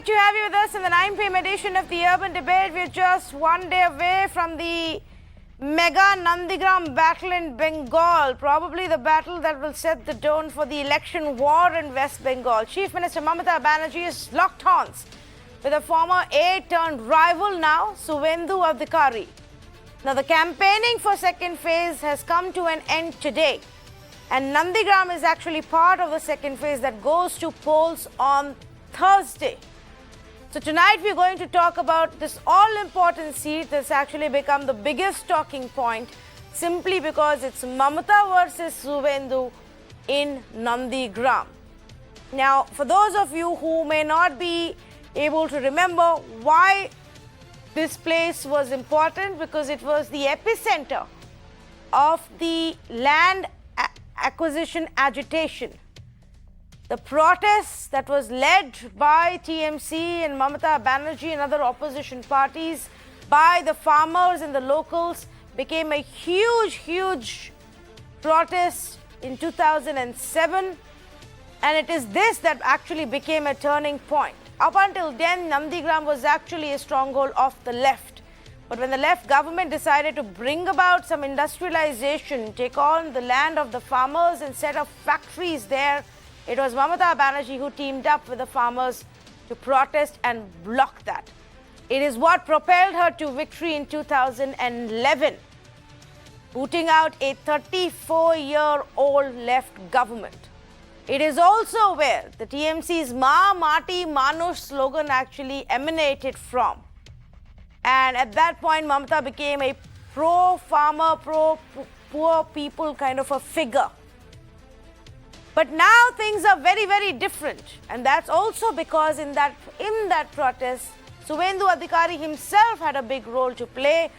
Great to have you with us in the 9 p.m. edition of the Urban Debate. We're just one day away from the mega Nandigram battle in Bengal, probably the battle that will set the tone for the election war in West Bengal. Chief Minister Mamata Banerjee is locked horns with a former aide-turned-rival now, Suvendu Adhikari. Now, the campaigning for second phase has come to an end today, and Nandigram is actually part of the second phase that goes to polls on Thursday. So tonight we're going to talk about this all-important seat that's actually become the biggest talking point simply because it's Mamata versus Suvendu in Nandigram. Now, for those of you who may not be able to remember why this place was important, because it was the epicenter of the land acquisition agitation. The protest that was led by TMC and Mamata Banerjee and other opposition parties by the farmers and the locals became a huge protest in 2007, and it is this that actually became a turning point. Up until then, Nandigram was actually a stronghold of the left. But when the left government decided to bring about some industrialization, take on the land of the farmers and set up factories there, it was Mamata Banerjee who teamed up with the farmers to protest and block that. It is what propelled her to victory in 2011, booting out a 34-year-old left government. It is also where the TMC's Ma Mati Manush slogan actually emanated from. And at that point, Mamata became a pro-farmer, pro-poor people kind of a figure. But now things are very different, and that's also because in that protest, Suvendu Adhikari himself had a big role to play.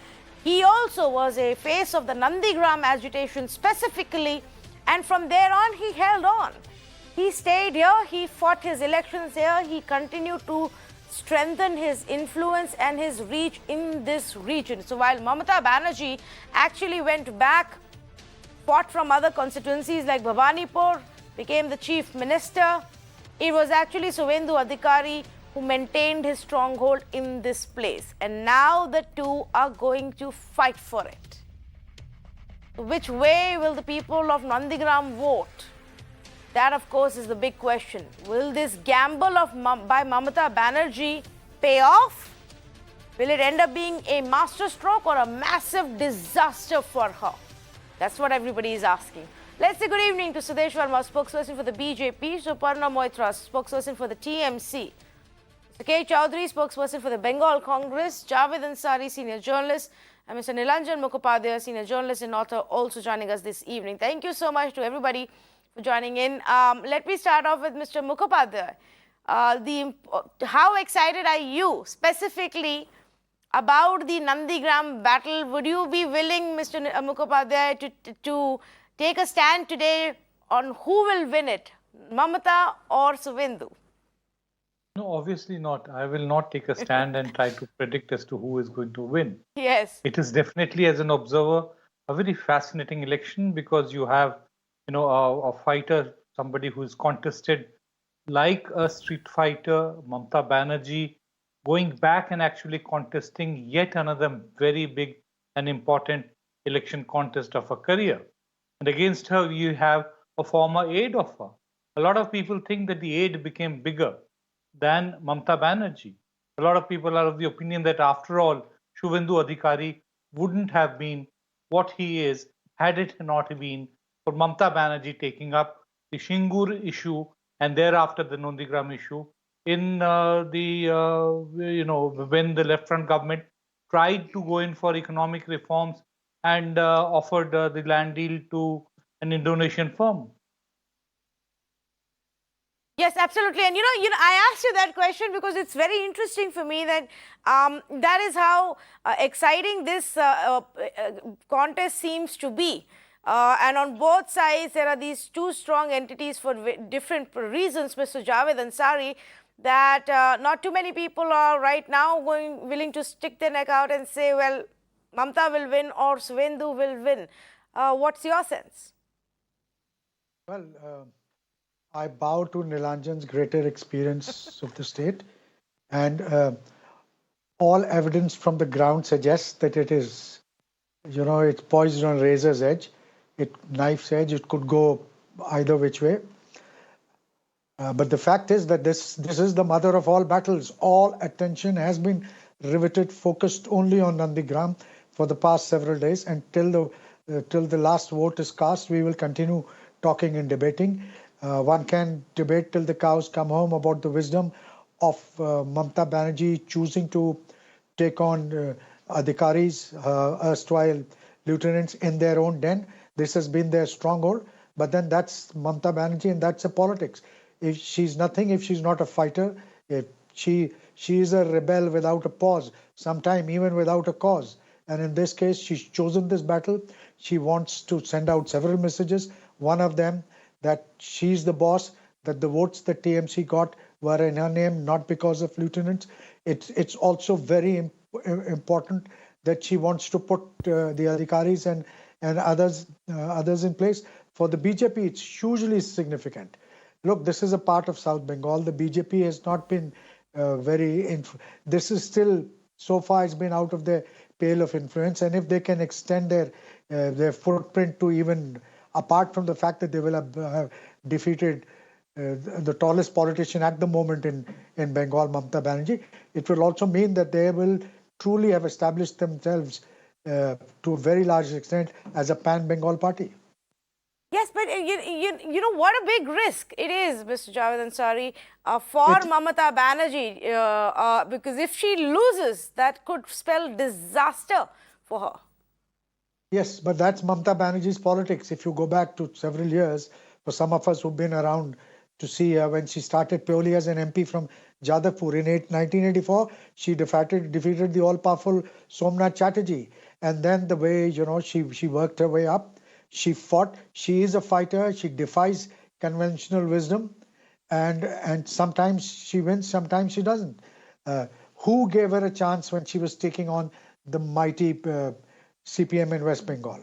He also was a face of the Nandigram agitation specifically, and from there on he held on. He stayed here, he fought his elections here, he continued to strengthen his influence and his reach in this region. So while Mamata Banerjee actually went back, fought from other constituencies like Bhabanipur, became the chief minister, it was actually Suvendu Adhikari who maintained his stronghold in this place. And now the two are going to fight for it. Which way will the people of Nandigram vote? That, of course, is the big question. Will this gamble by Mamata Banerjee pay off? Will it end up being a masterstroke or a massive disaster for her? That's what everybody is asking. Let's say good evening to Sudesh Verma, spokesperson for the BJP, Suparna Moitra, spokesperson for the TMC, Mr. K. Chowdhury, spokesperson for the Bengal Congress, Javed Ansari, senior journalist, and Mr. Nilanjan Mukhopadhyay, senior journalist and author, also joining us this evening. Thank you so much to everybody for joining in. Let me start off with Mr. Mukhopadhyay. How excited are you specifically about the Nandigram battle? Would you be willing, Mr. Mukhopadhyay, to take a stand today on who will win it, Mamata or Suvendu? No, obviously not. I will not take a stand and try to predict as to who is going to win. Yes. It is definitely, as an observer, a very fascinating election because you have, a fighter, somebody who is contested like a street fighter, Mamata Banerjee, going back and actually contesting yet another very big and important election contest of her career. And against her, you have a former aide of her. A lot of people think that the aide became bigger than Mamata Banerjee. A lot of people are of the opinion that after all, Suvendu Adhikari wouldn't have been what he is had it not been for Mamata Banerjee taking up the Shingur issue and thereafter the Nandigram issue in when the left front government tried to go in for economic reforms and offered the land deal to an Indonesian firm. Yes, absolutely. And I asked you that question because it's very interesting for me that that is how exciting this contest seems to be. And on both sides, there are these two strong entities for different reasons, Mr. Javed Ansari, that not too many people are right now willing to stick their neck out and say, well, Mamata will win or Suvendu will win. What's your sense? Well, I bow to Nilanjan's greater experience of the state. And all evidence from the ground suggests that it is, it's poised on razor's edge, knife's edge. It could go either which way. But the fact is that this is the mother of all battles. All attention has been riveted, focused only on Nandigram for the past several days, and till the last vote is cast, we will continue talking and debating. One can debate till the cows come home about the wisdom of Mamata Banerjee choosing to take on Adhikaris, erstwhile lieutenants, in their own den. This has been their stronghold. But then that's Mamata Banerjee, and that's a politics. If she's nothing, if she's not a fighter, if she is a rebel without a pause, sometime even without a cause. And in this case, she's chosen this battle. She wants to send out several messages. One of them, that she's the boss, that the votes that TMC got were in her name, not because of lieutenants. It's also very important that she wants to put the Adhikaris and others in place. For the BJP, it's hugely significant. Look, this is a part of South Bengal. The BJP has not been this is still, so far, it's been out of their pale of influence. And if they can extend their footprint to even, apart from the fact that they will have defeated the tallest politician at the moment in Bengal, Mamata Banerjee, it will also mean that they will truly have established themselves to a very large extent as a pan-Bengal party. Yes, but you know what a big risk it is, Mr. Javed Ansari, for Mamata Banerjee, because if she loses, that could spell disaster for her. Yes, but that's Mamata Banerjee's politics. If you go back to several years, for some of us who've been around to see her, when she started purely as an MP from Jadavpur in 1984, she defeated the all-powerful Somnath Chatterjee. And then the way, she worked her way up. She fought. She is a fighter. She defies conventional wisdom, and sometimes she wins, sometimes she doesn't. Who gave her a chance when she was taking on the mighty CPM in West Bengal?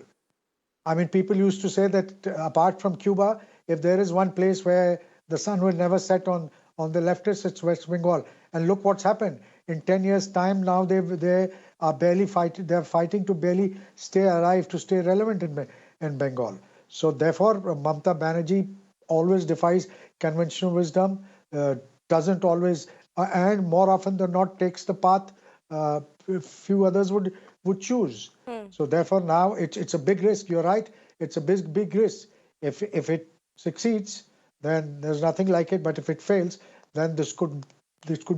I mean, people used to say that apart from Cuba, if there is one place where the sun will never set on the leftists, it's West Bengal. And look what's happened. In 10 years' time, now they are barely fighting. They're fighting to barely stay alive, to stay relevant in Bengal. So therefore, Mamata Banerjee always defies conventional wisdom, doesn't always, and more often than not takes the path few others would choose. So therefore now it's a big risk. You're right. It's a big risk. If it succeeds, then there's nothing like it. But if it fails, then this could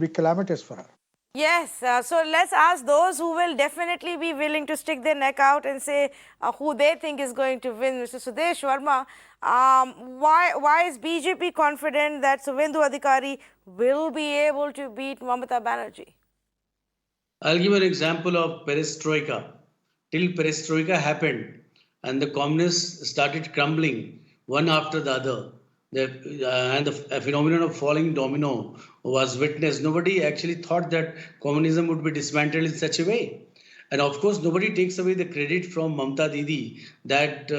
be calamitous for her. Yes, so let's ask those who will definitely be willing to stick their neck out and say who they think is going to win. Mr. Sudesh Verma, why is BJP confident that Suvendu Adhikari will be able to beat Mamata Banerjee? I'll give an example of perestroika. Till perestroika happened and the communists started crumbling one after the other, and the phenomenon of falling domino was witnessed. Nobody actually thought that communism would be dismantled in such a way. And of course, nobody takes away the credit from Mamata Didi that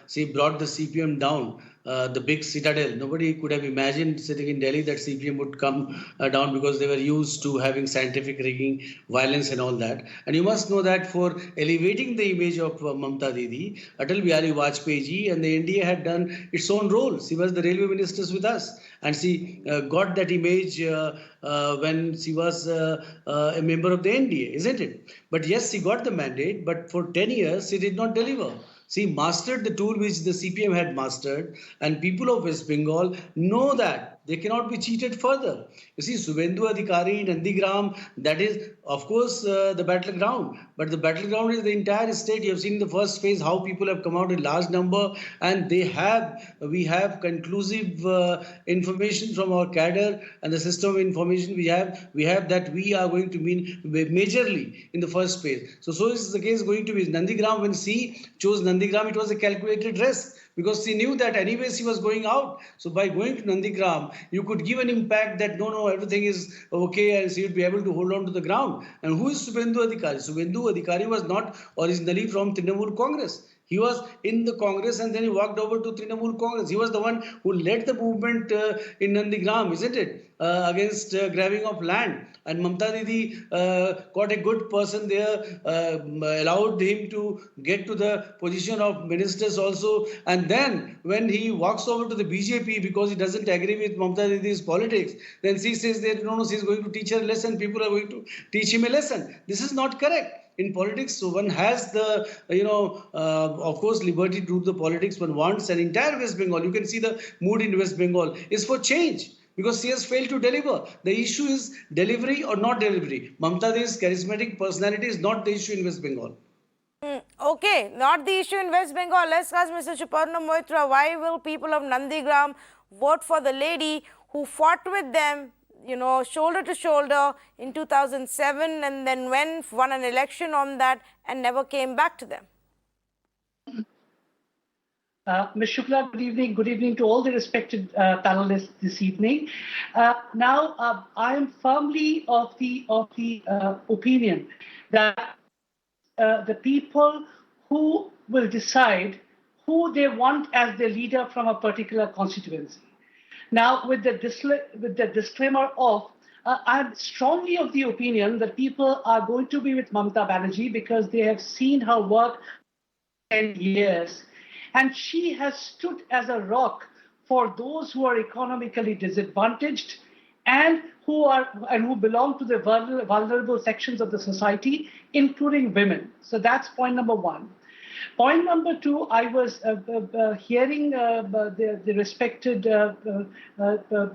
she brought the CPM down, the big citadel. Nobody could have imagined sitting in Delhi that CPM would come down because they were used to having scientific rigging, violence and all that. And you must know that for elevating the image of Mamata Didi, Atal Bihari Vajpayee ji and the NDA had done its own role. She was the railway ministers with us. And she got that image when she was a member of the NDA, isn't it? But yes, she got the mandate, but for 10 years, she did not deliver. She mastered the tool which the CPM had mastered, and people of West Bengal know that. They cannot be cheated further. You see, Suvendu Adhikari, Nandigram, that is, of course, the battleground. But the battleground is the entire state. You have seen in the first phase how people have come out in large number, and we have conclusive information from our cadre and the system of information we have that we are going to win majorly in the first phase. So is the case going to be Nandigram. When she chose Nandigram, it was a calculated risk, because she knew that anyway she was going out. So by going to Nandigram, you could give an impact that no, everything is okay, and she would be able to hold on to the ground. And who is Suvendhu Adhikari? Suvendhu Adhikari was not originally from Trinamool Congress. He was in the Congress and then he walked over to Trinamool Congress. He was the one who led the movement in Nandigram, isn't it? Against grabbing of land. And Mamata Didi got a good person there, allowed him to get to the position of ministers also. And then when he walks over to the BJP because he doesn't agree with Mamata Didi's politics, then she says that no, she's going to teach her a lesson. People are going to teach him a lesson. This is not correct. In politics, so one has the, of course, liberty to do the politics one wants. And entire West Bengal, you can see the mood in West Bengal is for change because she has failed to deliver. The issue is delivery or not delivery. Mamata Didi's charismatic personality is not the issue in West Bengal. Okay, not the issue in West Bengal. Let's ask Mr. Chuparna Moitra, why will people of Nandigram vote for the lady who fought with them, shoulder to shoulder in 2007 and then won an election on that and never came back to them? Ms. Shukla, good evening. Good evening to all the respected panelists this evening. Now, I am firmly of the opinion that the people who will decide who they want as their leader from a particular constituency. Now, with the disclaimer of, I'm strongly of the opinion that people are going to be with Mamata Banerjee because they have seen her work for 10 years. And she has stood as a rock for those who are economically disadvantaged and who belong to the vulnerable sections of the society, including women. So that's point number one. Point number two, I was hearing the respected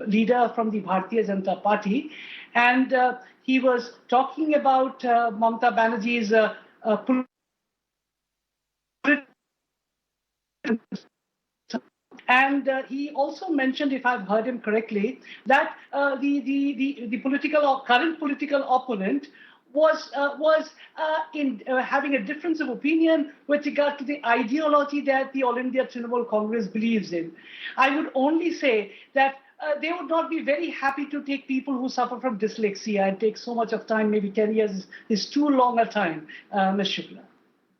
leader from the Bharatiya Janata Party, and he was talking about Mamata Banerjee's and he also mentioned, if I've heard him correctly, that the current political opponent was having a difference of opinion with regard to the ideology that the All India Trinamool Congress believes in. I would only say that they would not be very happy to take people who suffer from dyslexia and take so much of time. Maybe 10 years is too long a time, Ms. Shukla.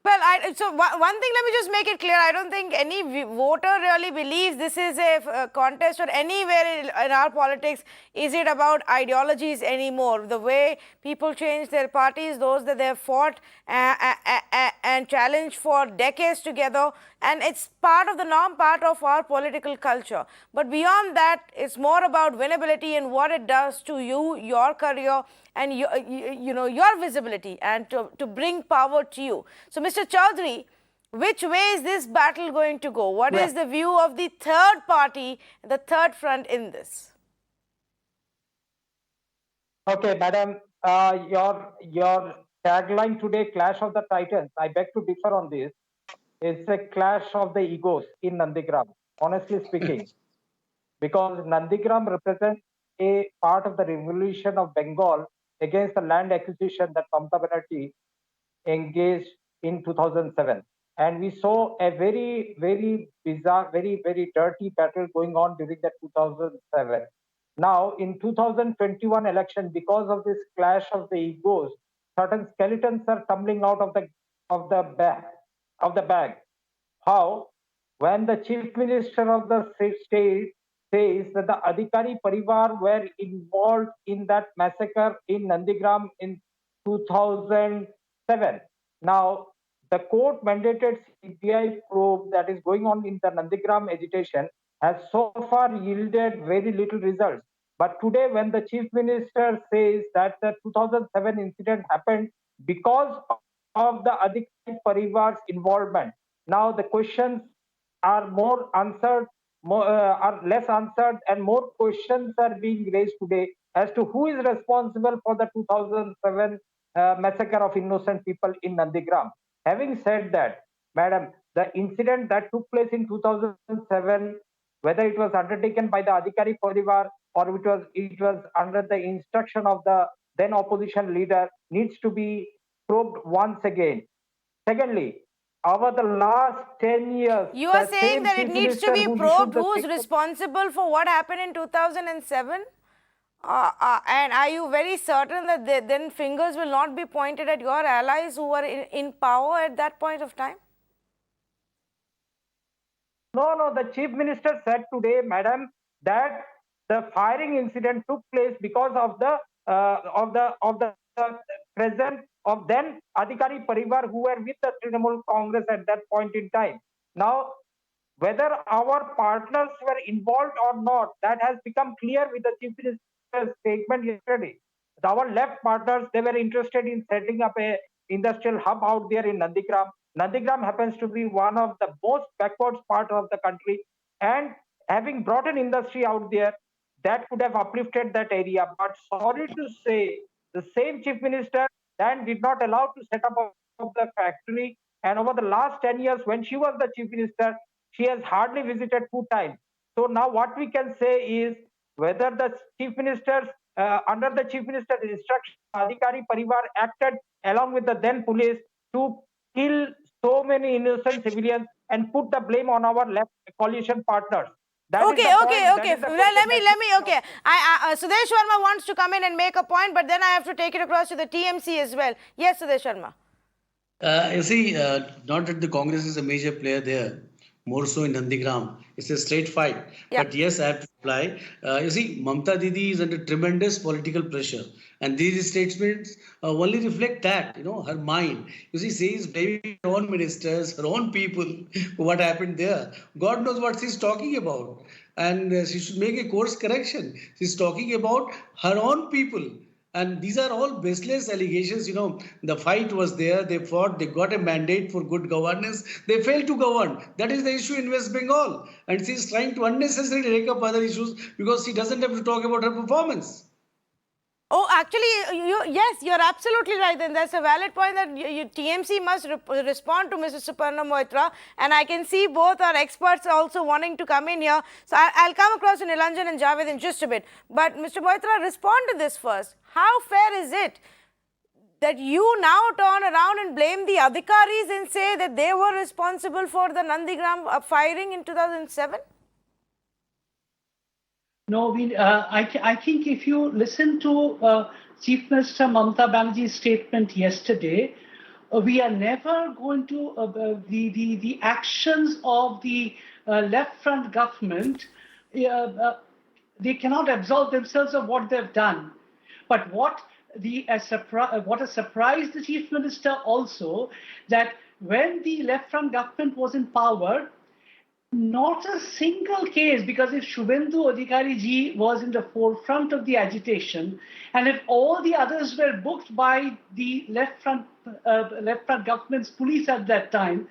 Well, so one thing, let me just make it clear. I don't think any voter really believes this is a contest or anywhere in our politics is it about ideologies anymore. The way people change their parties, those that they have fought and challenged for decades together, and it's part of the norm, part of our political culture. But beyond that, it's more about winnability and what it does to you, your career, and your visibility, and to bring power to you. So, Mr. Chaudhary, which way is this battle going to go? What is the view of the third party, the third front in this? Okay, madam, your tagline today, Clash of the Titans, I beg to differ on this. It's a clash of the egos in Nandigram, honestly speaking, because Nandigram represents a part of the revolution of Bengal against the land acquisition that Mamata Banerjee engaged in 2007. And we saw a very, very bizarre, very, very dirty battle going on during that 2007. Now, in 2021 election, because of this clash of the egos, certain skeletons are tumbling out of the bag. How? When the chief minister of the state says that the Adhikari Parivar were involved in that massacre in Nandigram in 2007. Now, the court mandated CBI probe that is going on in the Nandigram agitation has so far yielded very little results. But today, when the chief minister says that the 2007 incident happened because of the Adhikari Parivar's involvement, now the questions are more answered, are less answered, and more questions are being raised today as to who is responsible for the 2007 massacre of innocent people in Nandigram. Having said that, madam, the incident that took place in 2007, whether it was undertaken by the Adhikari Parivar or it was under the instruction of the then opposition leader, needs to be probed once again. Secondly, over the last 10 years, you are saying that it needs to be probed who's responsible for what happened in 2007? And are you very certain that then fingers will not be pointed at your allies who were in power at that point of time? No, the chief minister said today, madam, that the firing incident took place because of the presence of then Adhikari Parivar who were with the Trinamool Congress at that point in time. Now, whether our partners were involved or not, that has become clear with the chief minister's statement yesterday. Our left partners, they were interested in setting up a industrial hub out there in Nandigram. Nandigram happens to be one of the most backward part of the country, and having brought an industry out there, that could have uplifted that area. But sorry to say, the same chief minister then did not allow to set up the factory. And over the last 10 years, when she was the chief minister, she has hardly visited 2 times. So now what we can say is whether the chief ministers, under the chief minister's instruction, Adhikari Parivar acted along with the then police to kill so many innocent civilians and put the blame on our left coalition partners. That is the point. Okay. Let me. Okay, Sudesh Sharma wants to come in and make a point, but then I have to take it across to the TMC as well. Yes, Sudesh Sharma. You see, not that the Congress is a major player there, more so in Nandigram. It's a straight fight. Yeah. But yes, I have to reply. You see, Mamata Didi is under tremendous political pressure. And these statements only reflect that, her mind. You see, she is blaming her own ministers, her own people for what happened there. God knows what she's talking about. And she should make a course correction. She's talking about her own people. And these are all baseless allegations. The fight was there. They fought. They got a mandate for good governance. They failed to govern. That is the issue in West Bengal. And she is trying to unnecessarily rake up other issues because she doesn't have to talk about her performance. Oh, actually, yes, you're absolutely right. And that's a valid point that TMC must respond to Mrs. Suparna Moitra. And I can see both our experts also wanting to come in here. So I'll come across to Nilanjan and Javed in just a bit. But Mr. Moitra, respond to this first. How fair is it that you now turn around and blame the Adhikaris and say that they were responsible for the Nandigram firing in 2007? No, I think if you listen to Chief Minister Mamata Banerjee's statement yesterday, we are never going to the actions of the left front government. They cannot absolve themselves of what they've done. But what has surprised the Chief Minister also, that when the left front government was in power, not a single case, because if Suvendu Adhikari ji was in the forefront of the agitation, and if all the others were booked by the left front government's police at that time,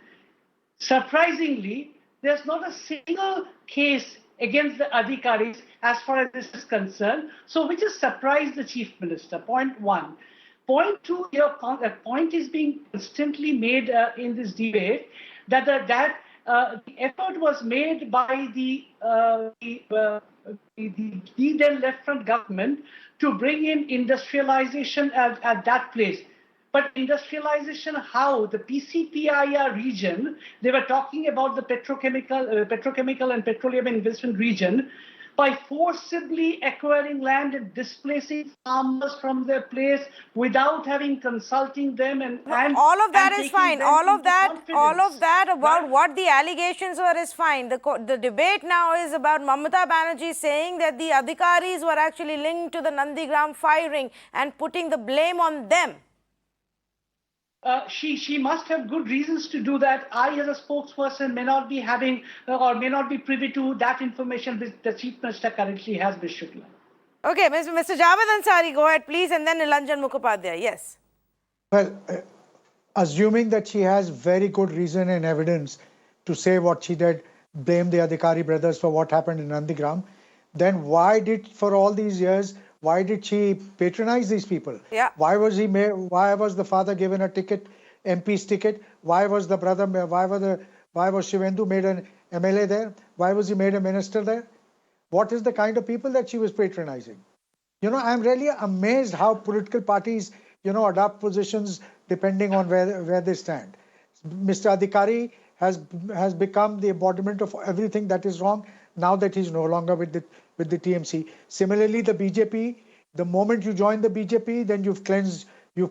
surprisingly, there's not a single case against the Adhikaris as far as this is concerned. So which has surprised the Chief Minister, point one. Point two, a point is being constantly made in this debate that the effort was made by the then left front government to bring in industrialization at that place. But industrialization, how? The PCPIR region, they were talking about the petrochemical and petroleum investment region, by forcibly acquiring land and displacing farmers from their place without having consulting them and all of that is fine. All of that about right? What the allegations were is fine. The debate now is about Mamata Banerjee saying that the Adhikaris were actually linked to the Nandigram firing and putting the blame on them. She must have good reasons to do that. I, as a spokesperson, may not be having or may not be privy to that information which the Chief Minister currently has, Ms. Shukla. Okay, Mr. Javed Ansari, go ahead, please, and then Nilanjan Mukhopadhyay. Yes. Well, assuming that she has very good reason and evidence to say what she did, blame the Adhikari brothers for what happened in Nandigram, then why did, for all these years, why did she patronize these people? Yeah. Why was the father given a ticket, MP's ticket? Why was the brother? Why was Suvendu made an MLA there? Why was he made a minister there? What is the kind of people that she was patronizing? I'm really amazed how political parties, adopt positions depending on where they stand. Mr. Adhikari has become the embodiment of everything that is wrong now that he's no longer with the TMC. Similarly, the BJP, the moment you join the BJP, then you've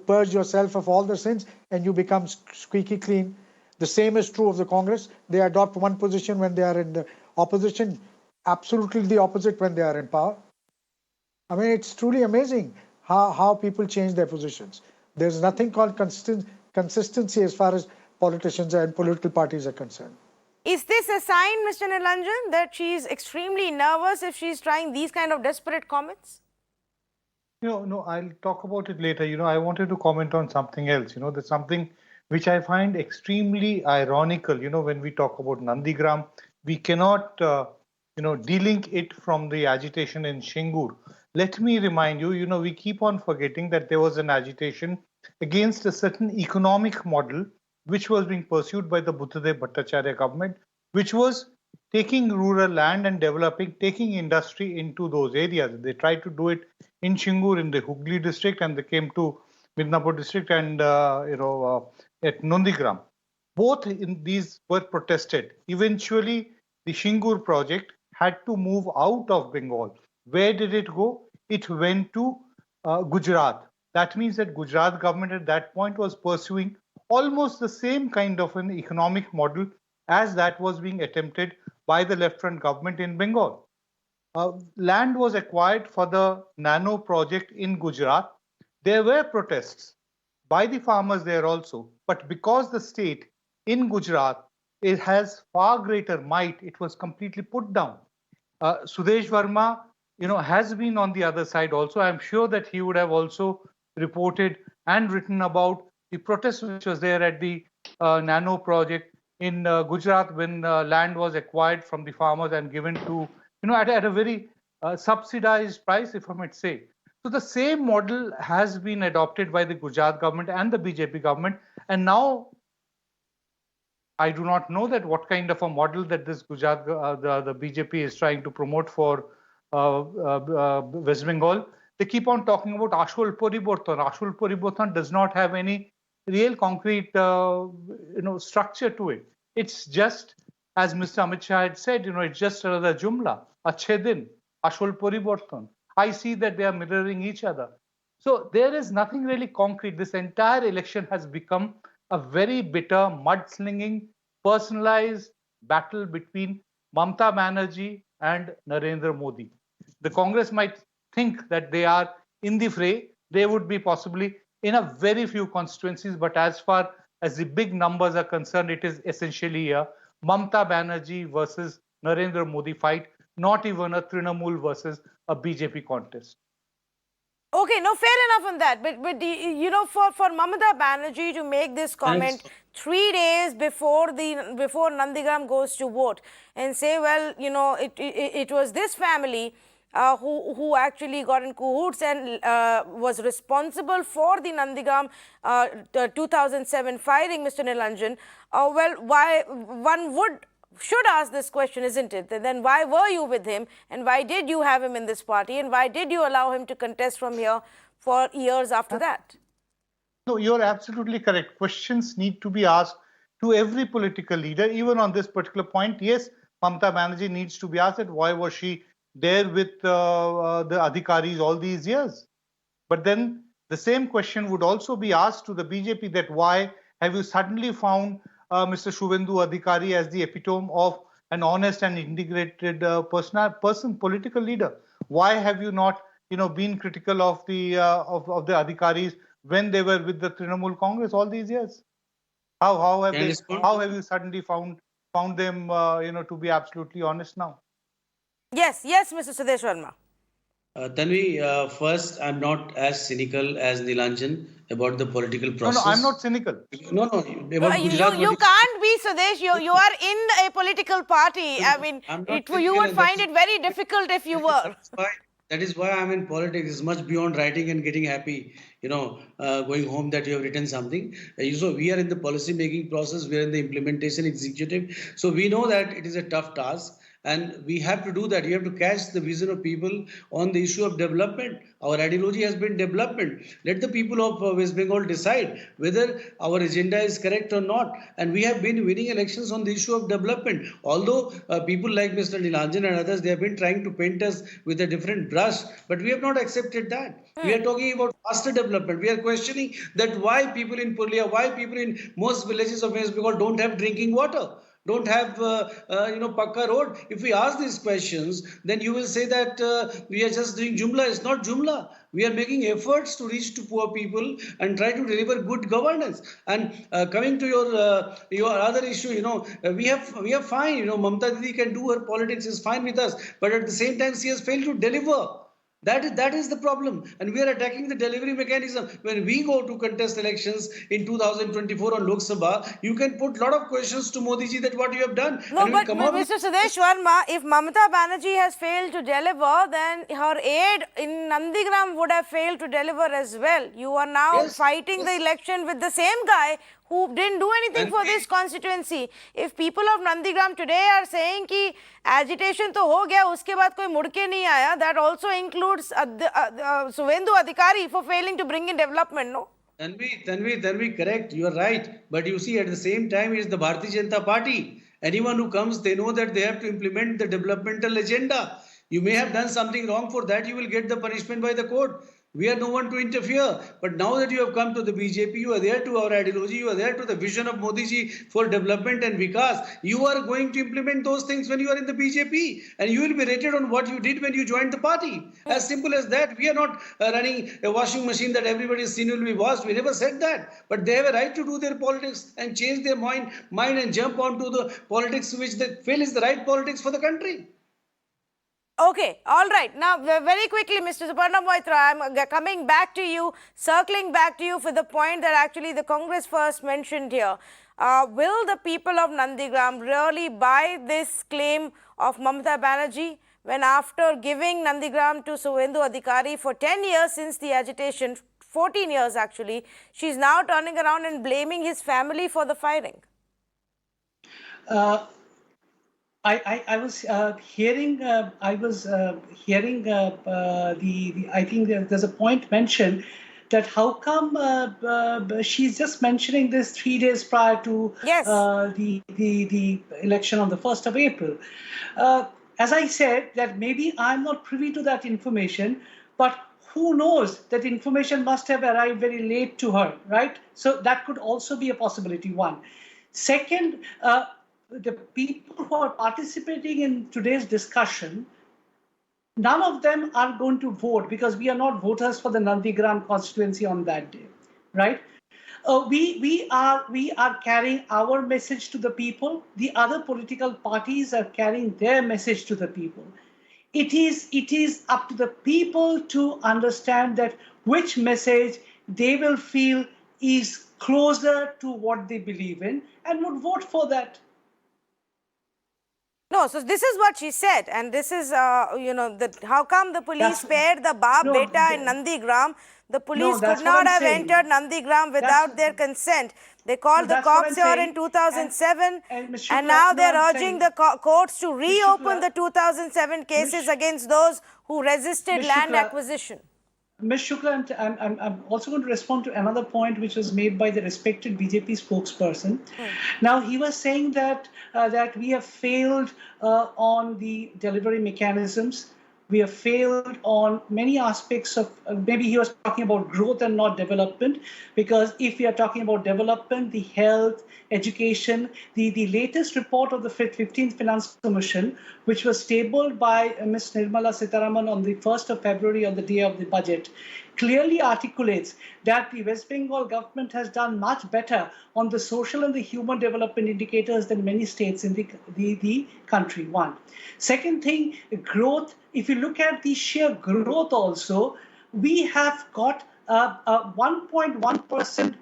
purged yourself of all the sins and you become squeaky clean. The same is true of the Congress. They adopt one position when they are in the opposition, absolutely the opposite when they are in power. I mean, it's truly amazing how people change their positions. There's nothing called consistency as far as politicians and political parties are concerned. Is this a sign, Mr. Nilanjan, that she's extremely nervous if she's trying these kind of desperate comments? No, I'll talk about it later. I wanted to comment on something else. There's something which I find extremely ironical. When we talk about Nandigram, we cannot, delink it from the agitation in Shingur. Let me remind you, we keep on forgetting that there was an agitation against a certain economic model which was being pursued by the Buddhadev Bhattacharya government, which was taking rural land and taking industry into those areas. They tried to do it in Shingur in the Hooghly district, and they came to Midnapur district and at Nandigram. Both in these were protested. Eventually, the Shingur project had to move out of Bengal. Where did it go? It went to Gujarat. That means that Gujarat government at that point was pursuing almost the same kind of an economic model as that was being attempted by the left front government in Bengal. Land was acquired for the nano project in Gujarat. There were protests by the farmers there also, but because the state in Gujarat, it has far greater might, it was completely put down. Sudesh Verma, has been on the other side also. I'm sure that he would have also reported and written about the protest which was there at the nano project in Gujarat when land was acquired from the farmers and given to, at a very subsidized price, if I might say. So the same model has been adopted by the Gujarat government and the BJP government. And now I do not know that what kind of a model that this Gujarat, the BJP is trying to promote for West Bengal. They keep on talking about Ashul Poriborton. Ashul Poriborton does not have any real concrete, structure to it. It's just, as Mr. Amit Shah had said, it's just another jumla, achhe din, Ashul Poriborton. I see that they are mirroring each other. So there is nothing really concrete. This entire election has become a very bitter, mudslinging, personalized battle between Mamata Banerjee and Narendra Modi. The Congress might think that they are in the fray. They would be possibly in a very few constituencies, but as far as the big numbers are concerned, it is essentially a Mamata Banerjee versus Narendra Modi fight, not even a Trinamool versus a BJP contest. Okay, no, fair enough on that. But for Mamata Banerjee to make this comment 3 days before Nandigram goes to vote and say, well, it was this family who actually got in cahoots and was responsible for the Nandigram 2007 firing, Mr. Nilanjan. Why one should ask this question, isn't it? Then why were you with him, and why did you have him in this party, and why did you allow him to contest from here for years after that? No, you're absolutely correct. Questions need to be asked to every political leader, even on this particular point. Yes, Mamata Banerjee needs to be asked that why was she there with the Adhikaris all these years? But then the same question would also be asked to the BJP, that why have you suddenly found Mr. Suvendu Adhikari as the epitome of an honest and integrated political leader? Why have you not, been critical of the Adhikaris when they were with the Trinamool Congress all these years? How have you suddenly found them, to be absolutely honest now? Yes, Mr. Sudesh Verma. Tanvi, first, I'm not as cynical as Nilanjan about the political process. No, I'm not cynical. No. About you can't be, Sudesh. You are in a political party. I mean, you would find it very difficult if you were. That is why I'm in politics. It's much beyond writing and getting happy, going home that you have written something. So we are in the policy making process. We are in the implementation executive. So we know that it is a tough task. And we have to do that. You have to catch the vision of people on the issue of development. Our ideology has been development. Let the people of West Bengal decide whether our agenda is correct or not. And we have been winning elections on the issue of development. Although people like Mr. Nilanjan and others, they have been trying to paint us with a different brush, but we have not accepted that. We are talking about faster development. We are questioning that why people in Purulia, why people in most villages of West Bengal don't have drinking water, don't have pakka road. If we ask these questions, then you will say that we are just doing jumla. It's not jumla. We are making efforts to reach to poor people and try to deliver good governance. And coming to your other issue, we have fine. Mamata Didi can do her politics, is fine with us, but at the same time she has failed to deliver. That is the problem, and we are attacking the delivery mechanism. When we go to contest elections in 2024 on Lok Sabha, you can put a lot of questions to Modi ji that what you have done. No, and but come up Mr. Sudesh Verma, if Mamata Banerjee has failed to deliver, then her aide in Nandigram would have failed to deliver as well. You are now fighting the election with the same guy who didn't do anything for this constituency. If people of Nandigram today are saying कि agitation तो हो गया, उसके बाद कोई मुड़ के नहीं आया, that also includes Suvendu Adhikari for failing to bring in development, no? Tanvi, correct. You are right. But you see, at the same time, it is the Bharatiya Janata Party. Anyone who comes, they know that they have to implement the developmental agenda. You may have done something wrong. For that, you will get the punishment by the court. We are no one to interfere. But now that you have come to the BJP, you are there to our ideology, you are there to the vision of Modi ji for development and vikas. You are going to implement those things when you are in the BJP, and you will be rated on what you did when you joined the party. As simple as that. We are not running a washing machine that everybody's seen will be washed. We never said that. But they have a right to do their politics and change their mind and jump onto the politics which they feel is the right politics for the country. Okay, all right. Now, very quickly, Mr. Suparna Moitra, I'm coming back to you, circling back to you for the point that actually the Congress first mentioned here. Will the people of Nandigram really buy this claim of Mamata Banerjee when after giving Nandigram to Suvendu Adhikari for 10 years since the agitation, 14 years actually, she's now turning around and blaming his family for the firing? I was hearing. I think there's a point mentioned that how come she's just mentioning this 3 days prior to the election on the 1st of April. As I said, that maybe I'm not privy to that information, but who knows, that information must have arrived very late to her, right? So that could also be a possibility, one. Second, the people who are participating in today's discussion, none of them are going to vote because we are not voters for the Nandigram constituency on that day, right? We are carrying our message to the people. The other political parties are carrying their message to the people. It is up to the people to understand that which message they will feel is closer to what they believe in and would vote for that. No, so this is what she said, and this is, how come the police spared the Baap Beta in Nandigram? The police could not have entered Nandigram without their consent. They called the cops here in 2007, and now they're urging the courts to reopen the 2007 cases against those who resisted land acquisition. Ms. Shukla, I'm also going to respond to another point which was made by the respected BJP spokesperson. Now, he was saying that we have failed on the delivery mechanisms. We have failed on many aspects of, maybe he was talking about growth and not development, because if we are talking about development, the health, education, the latest report of the 15th Finance Commission, which was tabled by Ms. Nirmala Sitharaman on the 1st of February on the day of the budget, clearly articulates that the West Bengal government has done much better on the social and the human development indicators than many states in the country, one. Second thing, growth. If you look at the sheer growth also, we have got 1.1%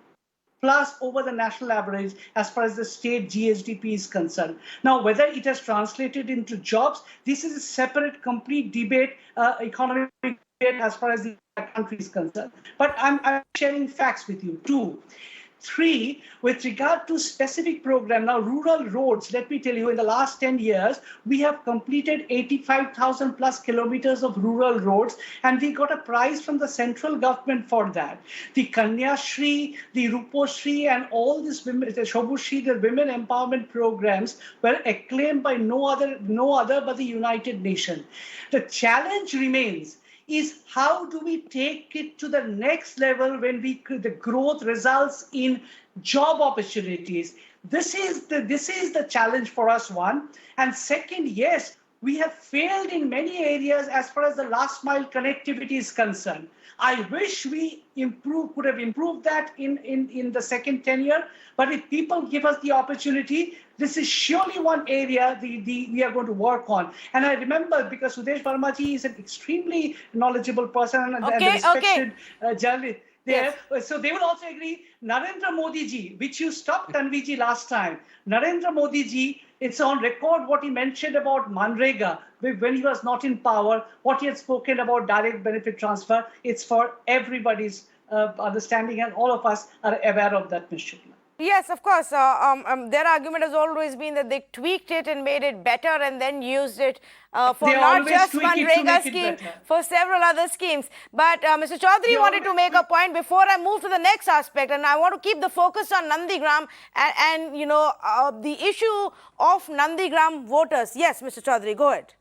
plus over the national average as far as the state GSDP is concerned. Now, whether it has translated into jobs, this is a separate, complete debate, economic debate as far as the country is concerned. But I'm sharing facts with you too. Three, with regard to specific program, now rural roads, let me tell you, in the last 10 years, we have completed 85,000 plus kilometers of rural roads, and we got a prize from the central government for that. The Kanya Shri, the Rupo Shri, and all these women, the Shobu Shri, the women empowerment programs were acclaimed by no other but the United Nations. The challenge remains is how do we take it to the next level when the growth results in job opportunities. This is the challenge for us, one. And second, yes, we have failed in many areas as far as the last mile connectivity is concerned. I wish we could have improved that in the second tenure. But if people give us the opportunity, this is surely one area we are going to work on. And I remember, because Sudesh Vermaji is an extremely knowledgeable person and a respected journalist there. Yes. So they will also agree. Narendra Modi ji, which you stopped Tanvi ji last time. Narendra Modi ji, it's on record what he mentioned about Manrega when he was not in power, what he had spoken about direct benefit transfer. It's for everybody's understanding, and all of us are aware of that, Ms. Shukla. Yes, of course. Their argument has always been that they tweaked it and made it better and then used it for not just Manrega scheme, for several other schemes. But Mr. Chaudhary wanted to make a point before I move to the next aspect, and I want to keep the focus on Nandigram and you know, the issue of Nandigram voters. Yes, Mr. Chaudhary, go ahead.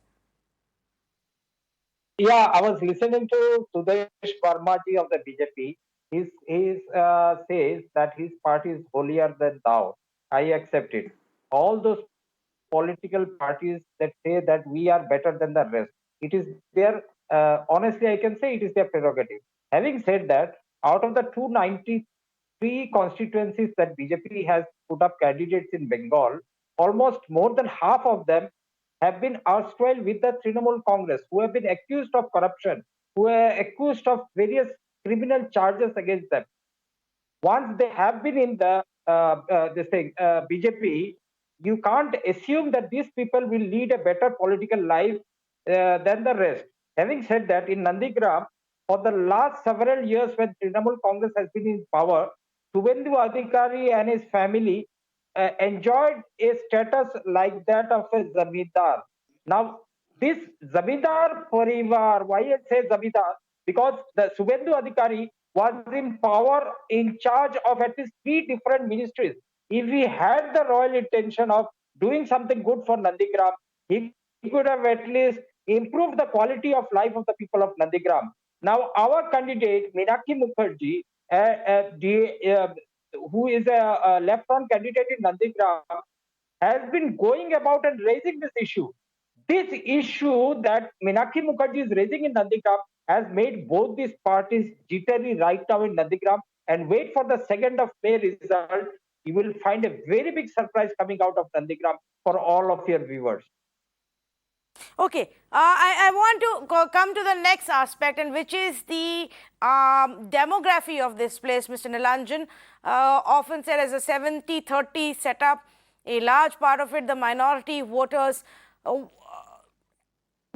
Yeah, I was listening to Sudesh Vermaji of the BJP. He says that his party is holier than thou. I accept it. All those political parties that say that we are better than the rest, it is their, honestly, I can say it is their prerogative. Having said that, out of the 293 constituencies that BJP has put up candidates in Bengal, almost more than half of them have been erstwhile with the Trinamool Congress, who have been accused of corruption, who are accused of various criminal charges against them. Once they have been in the BJP, you can't assume that these people will lead a better political life than the rest. Having said that, in Nandigram, for the last several years when Trinamool Congress has been in power, Suvendu Adhikari and his family enjoyed a status like that of a zamindar. Now, this zamindar parivar, why I say zamindar? Because the Suvendu Adhikari was in power, in charge of at least 3 different ministries. If he had the royal intention of doing something good for Nandigram, he could have at least improved the quality of life of the people of Nandigram. Now, our candidate, Meenakshi Mukherjee, who is a left-front candidate in Nandigram, has been going about and raising this issue. This issue that Meenakshi Mukherjee is raising in Nandigram has made both these parties jittery right now in Nandigram. And wait for the 2nd of May result. You will find a very big surprise coming out of Nandigram for all of your viewers. Okay, I want to come to the next aspect, and which is the demography of this place. Mr. Nilanjan often said as a 70-30 setup, a large part of it, the minority voters.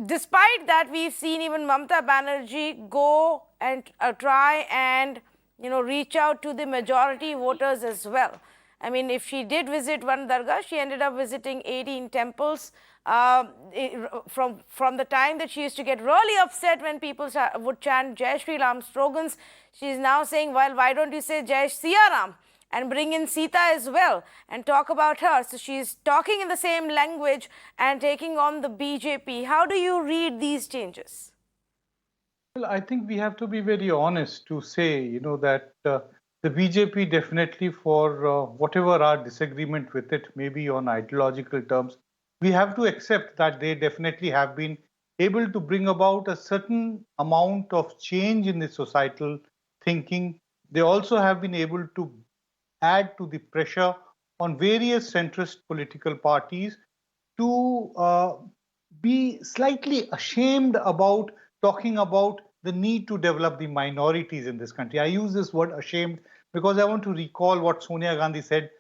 Despite that, we've seen even Mamata Banerjee go and try and, you know, reach out to the majority voters as well. I mean, if she did visit one dargah, she ended up visiting 18 temples. From the time that she used to get really upset when people would chant Jai Shri Ram slogans, she is now saying, well, why don't you say Jai Siya Ram and bring in Sita as well and talk about her. So she's talking in the same language and taking on the BJP. How do you read these changes? Well, I think we have to be very honest to say, you know, that the BJP definitely, for whatever our disagreement with it, maybe on ideological terms, we have to accept that they definitely have been able to bring about a certain amount of change in the societal thinking. They also have been able to add to the pressure on various centrist political parties to be slightly ashamed about talking about the need to develop the minorities in this country. I use this word ashamed because I want to recall what Sonia Gandhi said,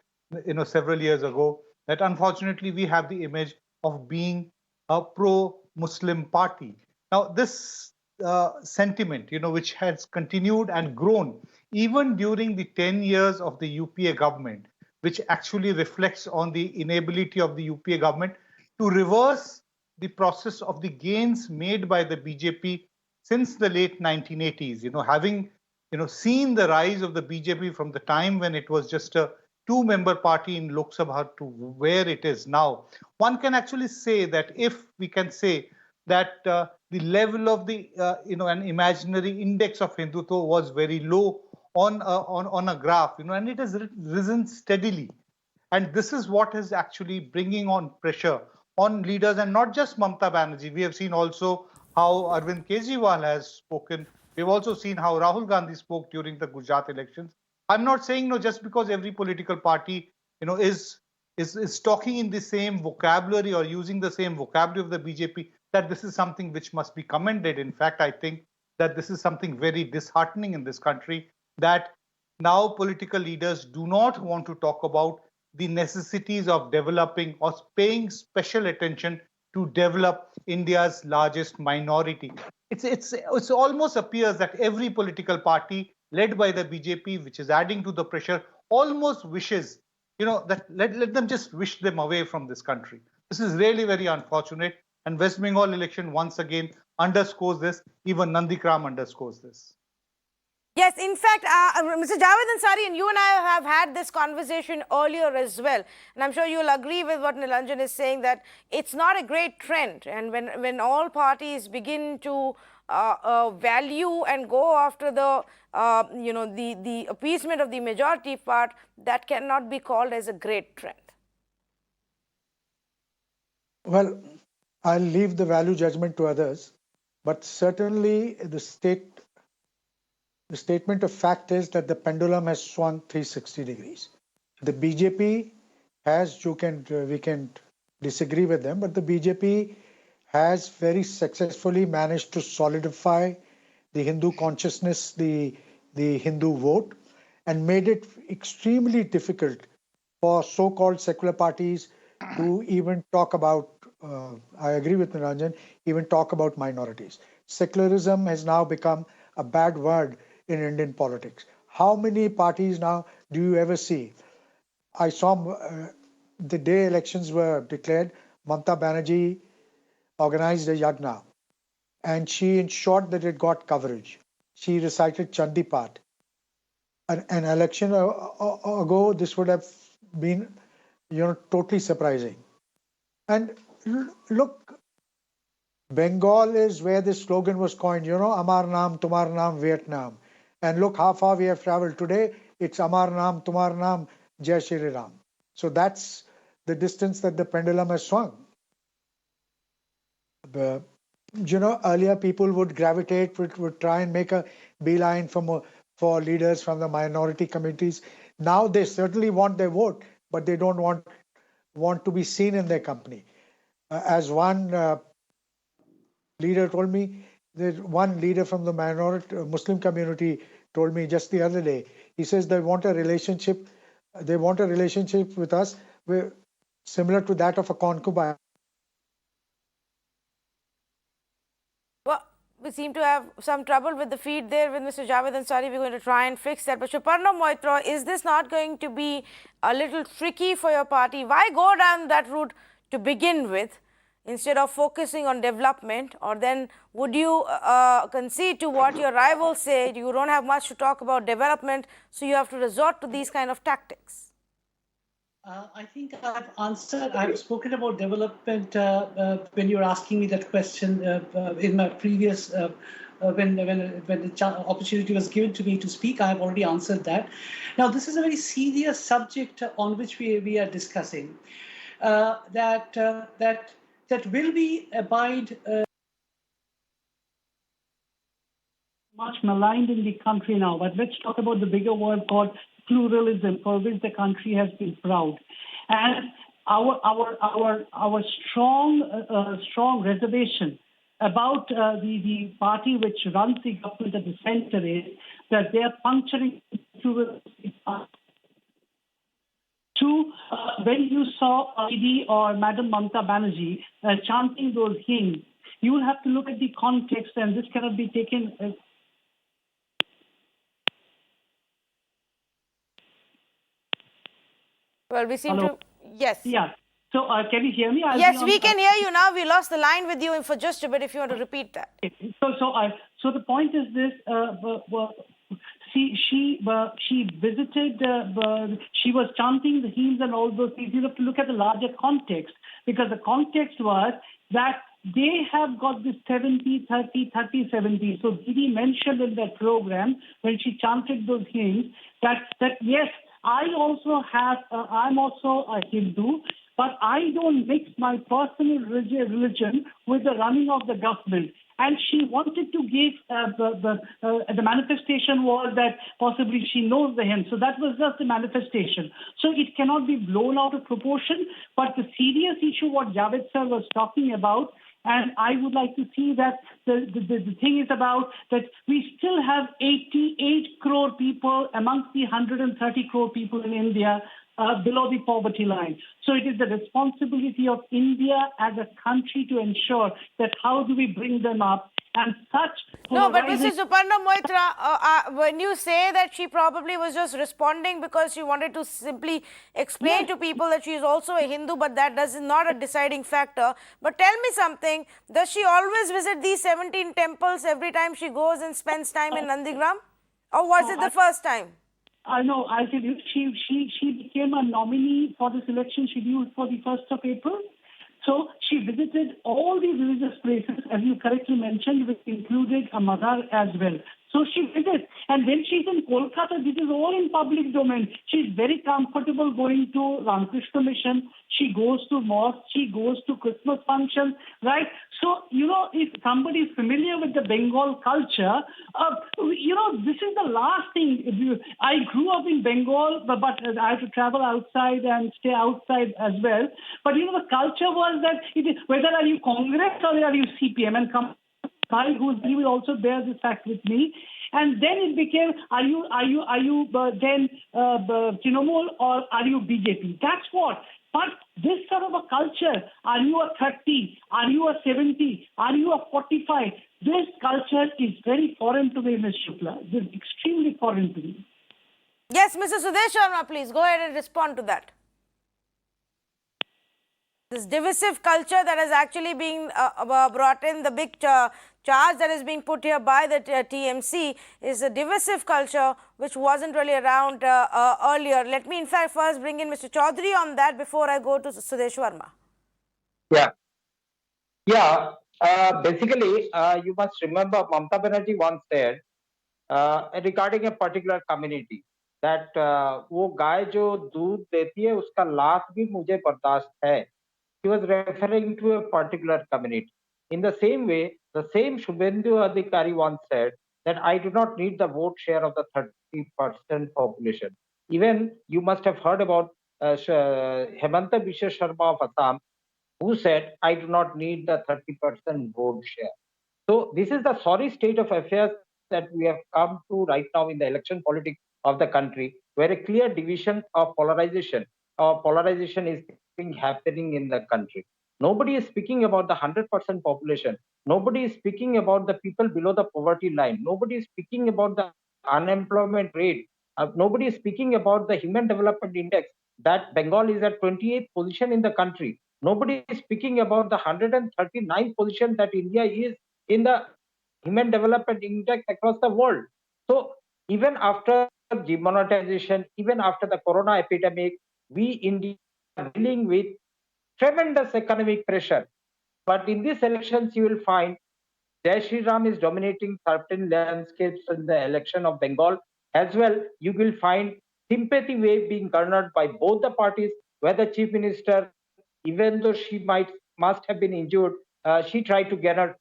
you know, several years ago, that unfortunately we have the image of being a pro-Muslim party. Now, this sentiment, which has continued and grown even during the 10 years of the UPA government, which actually reflects on the inability of the UPA government to reverse the process of the gains made by the BJP since the late 1980s. Having seen the rise of the BJP from the time when it was just a two-member party in Lok Sabha to where it is now, one can actually say that if we can say that the level of the an imaginary index of Hindutva was very low on a graph, and it has risen steadily. And this is what is actually bringing on pressure on leaders, and not just Mamata Banerjee. We have seen also how Arvind Kejriwal has spoken. We've also seen how Rahul Gandhi spoke during the Gujarat elections. I'm not saying just because every political party is talking in the same vocabulary or using the same vocabulary of the BJP that this is something which must be commended. In fact, I think that this is something very disheartening in this country, that now political leaders do not want to talk about the necessities of developing or paying special attention to develop India's largest minority. It's almost appears that every political party led by the BJP, which is adding to the pressure, almost wishes, that let them just wish them away from this country. This is really very unfortunate. And West Bengal election once again underscores this. Even Nandigram underscores this. Yes, in fact, Mr. Javed Ansari, and you and I have had this conversation earlier as well. And I'm sure you'll agree with what Nilanjan is saying, that it's not a great trend. And when all parties begin to value and go after the the appeasement of the majority part, that cannot be called as a great trend. Well, I'll leave the value judgment to others, but certainly the statement of fact is that the pendulum has swung 360 degrees. The BJP has, we can disagree with them, but the BJP has very successfully managed to solidify the Hindu consciousness, the Hindu vote, and made it extremely difficult for so-called secular parties to even talk about, I agree with Nilanjan, even talk about minorities. Secularism has now become a bad word in Indian politics. How many parties now do you ever see? I saw the day elections were declared, Mamata Banerjee organized a yagna, and she ensured that it got coverage. She recited Chandipat. An election ago, this would have been, totally surprising. And look, Bengal is where this slogan was coined, Amar Naam, Tumar Naam, Vietnam. And look how far we have traveled today. It's Amar Naam, Tumar Naam, Jai Shri Ram. So that's the distance that the pendulum has swung. Earlier people would gravitate, would try and make a beeline for leaders from the minority communities. Now they certainly want their vote, but they don't want to be seen in their company. As one leader told me, one leader from the minority Muslim community told me just the other day, he says they want a relationship with us similar to that of a concubine. Well, we seem to have some trouble with the feed there with Mr. Javed Ansari. We're going to try and fix that. But Shuparna Moitra, is this not going to be a little tricky for your party? Why go down that route to begin with, instead of focusing on development? Or then would you concede to what your rivals say, you don't have much to talk about development, so you have to resort to these kind of tactics? I think I've answered. I've spoken about development when you're asking me that question in my previous, when the opportunity was given to me to speak. I've already answered that. Now, this is a very serious subject on which we are discussing. That will be abide much maligned in the country now. But let's talk about the bigger word called pluralism, for which the country has been proud. And our strong reservation about the party which runs the government at the center is that they are puncturing pluralism. Two, when you saw ID or Madam Mamata Banerjee chanting those hymns, you will have to look at the context, and this cannot be taken as. Well, we seem Hello? to. Yes. Yeah. So can you hear me? Yes, we can hear you now. We lost the line with you for just a bit. If you want to repeat that. So the point is this: she visited. She was chanting the hymns and all those things. You have to look at the larger context, because the context was that they have got this 70, 30, 30, 70. So Didi mentioned in that program when she chanted those hymns that yes, I'm also a Hindu, but I don't mix my personal religion with the running of the government. And she wanted to give the manifestation was that possibly she knows the hymn. So that was just the manifestation. So it cannot be blown out of proportion. But the serious issue what Javed sir was talking about, and I would like to see that the thing is about that we still have 88 crore people amongst the 130 crore people in India below the poverty line. So it is the responsibility of India as a country to ensure that how do we bring them up. And such. No, but Mrs. Suparna Moitra, when you say that she probably was just responding because she wanted to simply explain to people that she is also a Hindu, but that is not a deciding factor. But tell me something, does she always visit these 17 temples every time she goes and spends time in Nandigram? Or was it the first time? I know. I said she became a nominee for this election scheduled for the 1st of April. So she visited all the religious places, as you correctly mentioned, which included a Mazar as well. So she visits. And when she's in Kolkata, this is all in public domain. She's very comfortable going to Ramakrishna Mission. She goes to mosque. She goes to Christmas functions, right? So, if somebody is familiar with the Bengal culture, this is the last thing. I grew up in Bengal, but I had to travel outside and stay outside as well. But, the culture was that whether are you Congress or are you CPM, and he will also bear this fact with me. And then it became, are you then Trinamool or are you BJP? That's what. But this sort of a culture, are you a 30? Are you a 70? Are you a 45? This culture is very foreign to me, Ms. Shukla. It is extremely foreign to me. Yes, Mr. Sudesh Sharma, please go ahead and respond to that. This divisive culture that is actually being brought in, the big charge that is being put here by the TMC is a divisive culture which wasn't really around earlier. Let me in fact first bring in Mr. Chaudhary on that before I go to Sudesh Sharma. Basically, you must remember Mamata Banerjee once said regarding a particular community that वो गाय जो दूध देती है उसका लात भी मुझे बर्दाश्त है. He was referring to a particular community. In the same way, the same Suvendu Adhikari once said that I do not need the vote share of the 30% population. Even you must have heard about Hemanta Biswa Sharma of Assam, who said, I do not need the 30% vote share. So this is the sorry state of affairs that we have come to right now in the election politics of the country, where a clear division of polarization is happening in the country. Nobody is speaking about the 100% population. Nobody is speaking about the people below the poverty line. Nobody is speaking about the unemployment rate. Nobody is speaking about the Human Development Index that Bengal is at 28th position in the country. Nobody is speaking about the 139th position that India is in the Human Development Index across the world. So even after demonetization, even after the corona epidemic, we India are dealing with tremendous economic pressure. But in these elections, you will find Jai Shri Ram is dominating certain landscapes in the election of Bengal. As well, you will find sympathy wave being garnered by both the parties, where the chief minister, even though she must have been injured, she tried to garner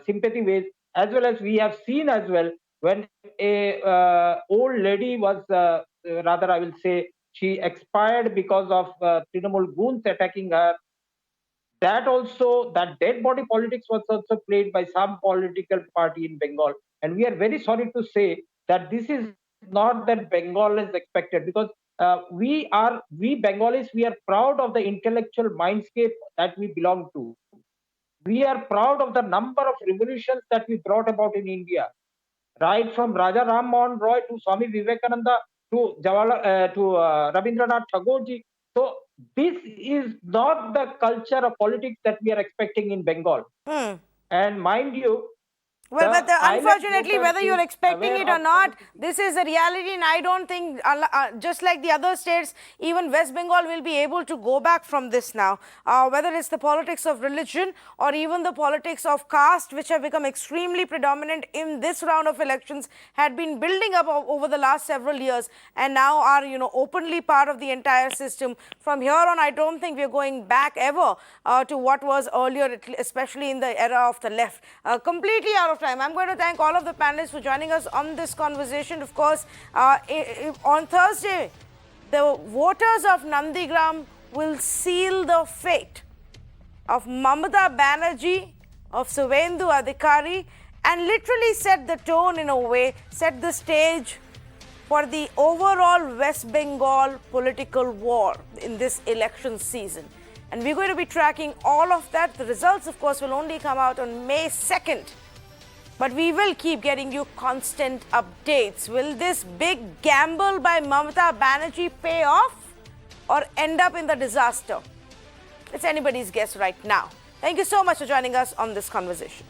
sympathy wave, as well as we have seen as well when a old lady was, rather I will say, she expired because of Trinamool goons attacking her. That dead body politics was also played by some political party in Bengal. And we are very sorry to say that this is not that Bengal is expected, because we Bengalis, we are proud of the intellectual mindscape that we belong to. We are proud of the number of revolutions that we brought about in India, right from Raja Ram Mohan Roy to Swami Vivekananda to Rabindranath Tagore ji. So this is not the culture of politics that we are expecting in Bengal. And mind you, well, but silent unfortunately, voter whether you're is expecting aware it or of not, politics. this is a reality, and I don't think, just like the other states, even West Bengal will be able to go back from this now. Whether it's the politics of religion or even the politics of caste, which have become extremely predominant in this round of elections, had been building up over the last several years, and now are, openly part of the entire system. From here on, I don't think we're going back ever to what was earlier, especially in the era of the left. Completely out of time. I'm going to thank all of the panelists for joining us on this conversation. Of course, on Thursday, the voters of Nandigram will seal the fate of Mamata Banerjee, of Suvendu Adhikari, and literally set the tone in a way, set the stage for the overall West Bengal political war in this election season. And we're going to be tracking all of that. The results, of course, will only come out on May 2nd. But we will keep getting you constant updates. Will this big gamble by Mamata Banerjee pay off or end up in the disaster? It's anybody's guess right now. Thank you so much for joining us on this conversation.